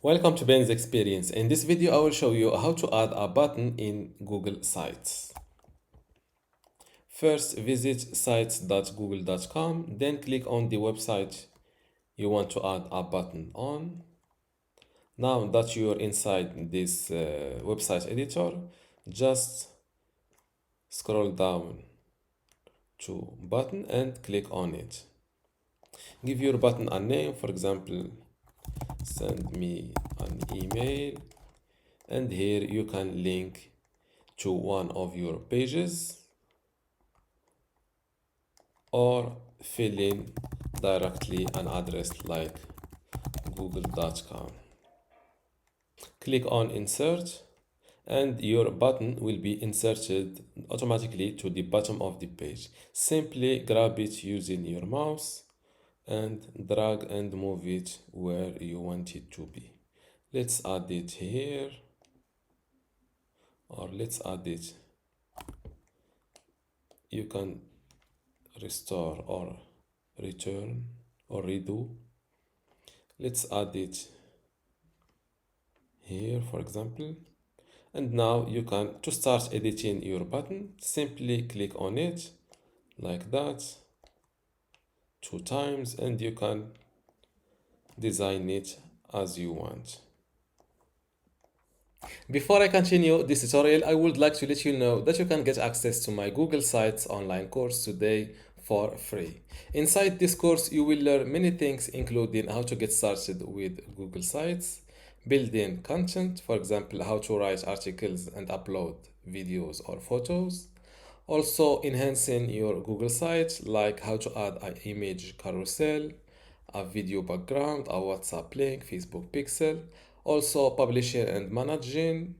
Welcome to Ben's Experience. In this video, I will show you how to add a button in Google Sites. First, visit sites.google.com, then click on the website you want to add a button on. Now that you're inside this website editor, just scroll down to button and click on it. Give your button a name, for example, send me an email, and here you can link to one of your pages or fill in directly an address like google.com. Click on insert and your button will be inserted automatically to the bottom of the page. Simply grab it using your mouse and drag and move it where you want it to be. Let's add it here, or let's add it. You can restore or return or redo. Let's add it here, for example. And now you can, to start editing your button, simply click on it like that 2 times, and you can design it as you want. Before I continue this tutorial, I would like to let you know that you can get access to my Google Sites online course today for free. Inside this course, you will learn many things, including how to get started with Google Sites, building content, for example, how to write articles and upload videos or photos. Also, enhancing your Google site, like how to add an image carousel, a video background, a WhatsApp link, Facebook pixel. Also, publishing and managing,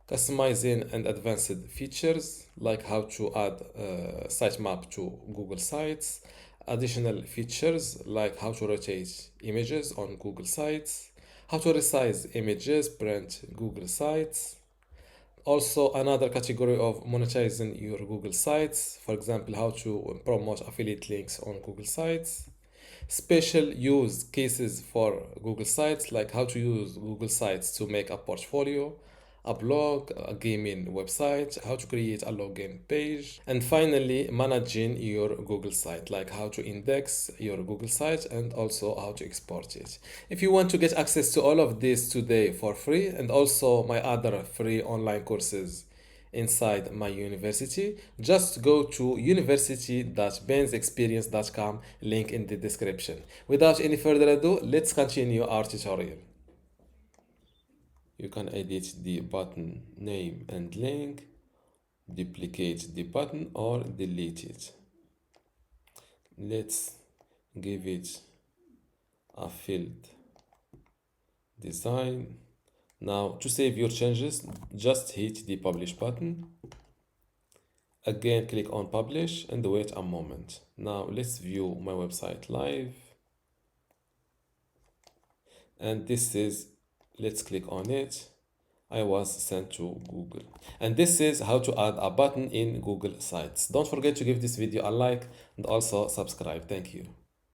customizing and advanced features, like how to add sitemap to Google Sites. Additional features, like how to rotate images on Google Sites, how to resize images, print Google Sites. Also, another category of monetizing your Google Sites, for example, how to promote affiliate links on Google Sites. Special use cases for Google Sites, like how to use Google Sites to make a portfolio, a blog, a gaming website, how to create a login page, and finally, managing your Google site, like how to index your Google site and also how to export it. If you want to get access to all of this today for free, and also my other free online courses inside my university, just go to university.bensexperience.com, link in the description. Without any further ado, let's continue our tutorial. You can edit the button name and link, duplicate the button or delete it. Let's give it a filled design. Now, to save your changes, just hit the publish button. Again, click on publish and wait a moment. Now, let's view my website live. And this is, let's click on it. I was sent to Google. And this is how to add a button in Google Sites. Don't forget to give this video a like and also subscribe. Thank you.